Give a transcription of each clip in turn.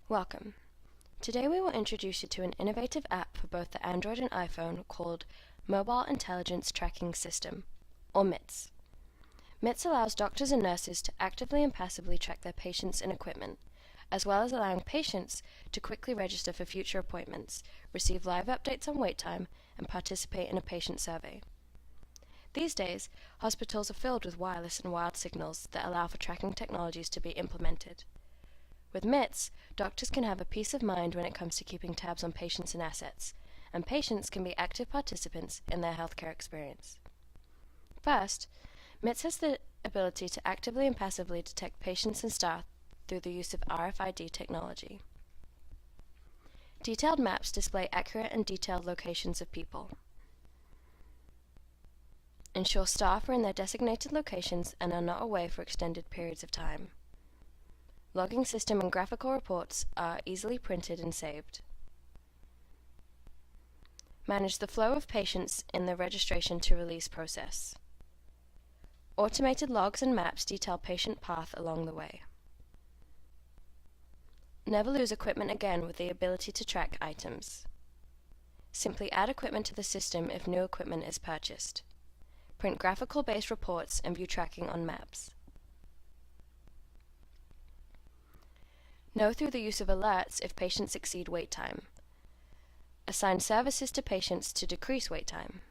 Welcome. Today we will introduce you to an innovative app for both the Android and iPhone called Mobile Intelligence Tracking System, or MITS. MITS allows doctors and nurses to actively and passively track their patients and equipment, as well as allowing patients to quickly register for future appointments, receive live updates on wait time, and participate in a patient survey. These days, hospitals are filled with wireless and wired signals that allow for tracking technologies to be implemented. With MITS, doctors can have a peace of mind when it comes to keeping tabs on patients and assets, and patients can be active participants in their healthcare experience. First, MITS has the ability to actively and passively detect patients and staff through the use of RFID technology. Detailed maps display accurate and detailed locations of people. Ensure staff are in their designated locations and are not away for extended periods of time. Logging system and graphical reports are easily printed and saved. Manage the flow of patients in the registration to release process. Automated logs and maps detail patient path along the way. Never lose equipment again with the ability to track items. Simply add equipment to the system if new equipment is purchased. Print graphical-based reports and view tracking on maps. Know through the use of alerts if patients exceed wait time. Assign services to patients to decrease wait time.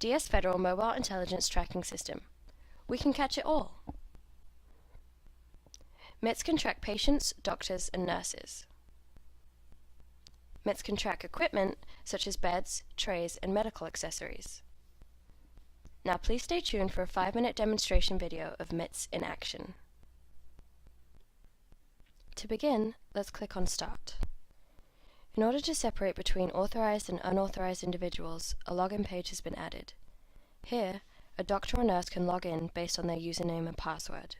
DS Federal Mobile Intelligence Tracking System. We can catch it all. MITS can track patients, doctors, and nurses. MITS can track equipment such as beds, trays, and medical accessories. Now please stay tuned for a 5-minute demonstration video of MITS in action. To begin, let's click on Start. In order to separate between authorized and unauthorized individuals, a login page has been added. Here, a doctor or nurse can log in based on their username and password.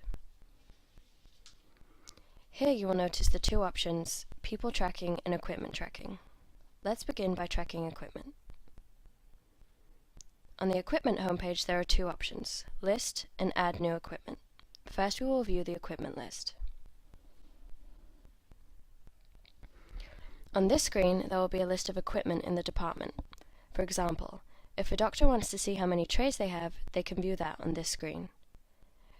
Here you will notice the two options, People Tracking and Equipment Tracking. Let's begin by tracking equipment. On the Equipment homepage there are two options, List and Add New Equipment. First we will view the equipment list. On this screen, there will be a list of equipment in the department. For example, if a doctor wants to see how many trays they have, they can view that on this screen.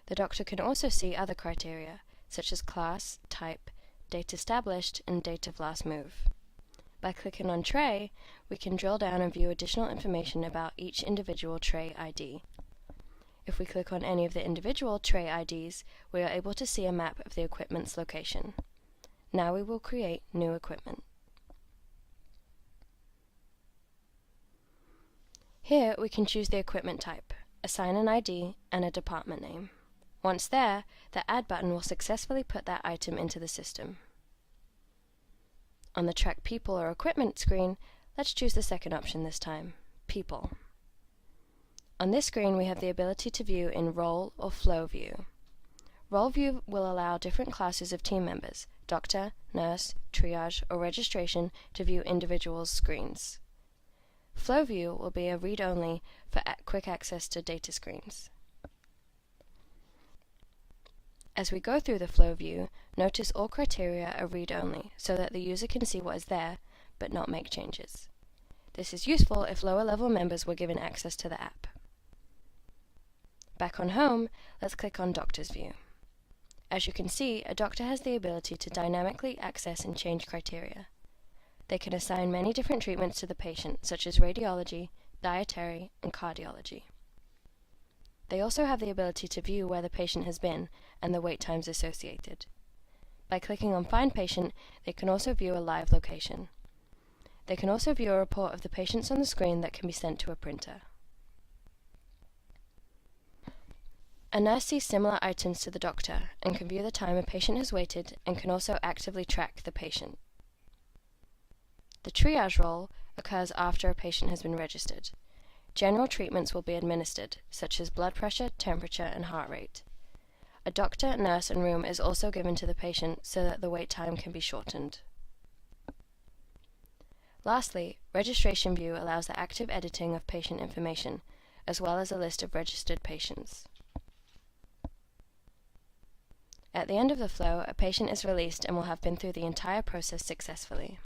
The doctor can also see other criteria, such as class, type, date established, and date of last move. By clicking on Tray, we can drill down and view additional information about each individual tray ID. If we click on any of the individual tray IDs, we are able to see a map of the equipment's location. Now we will create new equipment. Here we can choose the equipment type, assign an ID, and a department name. Once there, the Add button will successfully put that item into the system. On the Track People or Equipment screen, let's choose the second option this time, People. On this screen we have the ability to view in Role or Flow View. Role View will allow different classes of team members, doctor, nurse, triage, or registration to view individuals' screens. Flow View will be a read-only for quick access to data screens. As we go through the Flow View, notice all criteria are read-only so that the user can see what is there, but not make changes. This is useful if lower-level members were given access to the app. Back on Home, let's click on Doctor's View. As you can see, a doctor has the ability to dynamically access and change criteria. They can assign many different treatments to the patient, such as radiology, dietary, and cardiology. They also have the ability to view where the patient has been and the wait times associated. By clicking on Find Patient, they can also view a live location. They can also view a report of the patients on the screen that can be sent to a printer. A nurse sees similar items to the doctor and can view the time a patient has waited and can also actively track the patient. The triage role occurs after a patient has been registered. General treatments will be administered, such as blood pressure, temperature, and heart rate. A doctor, nurse, and room is also given to the patient so that the wait time can be shortened. Lastly, Registration View allows the active editing of patient information, as well as a list of registered patients. At the end of the flow, a patient is released and will have been through the entire process successfully.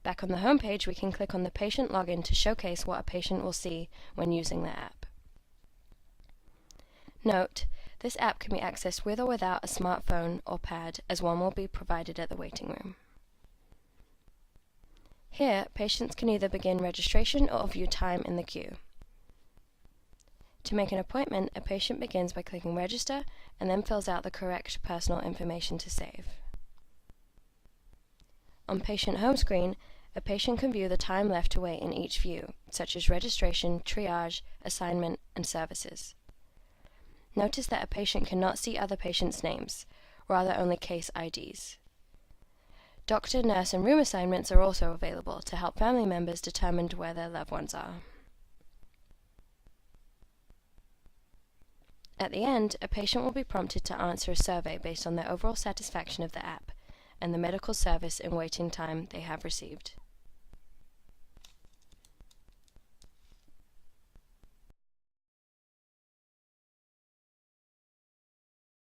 Back on the home page, we can click on the patient login to showcase what a patient will see when using the app. Note, this app can be accessed with or without a smartphone or pad, as one will be provided at the waiting room. Here, patients can either begin registration or view time in the queue. To make an appointment, a patient begins by clicking Register and then fills out the correct personal information to save. On Patient Home screen, a patient can view the time left to wait in each view, such as registration, triage, assignment, and services. Notice that a patient cannot see other patients' names, rather only case IDs. Doctor, nurse, and room assignments are also available to help family members determine where their loved ones are. At the end, a patient will be prompted to answer a survey based on their overall satisfaction of the app and the medical service and waiting time they have received.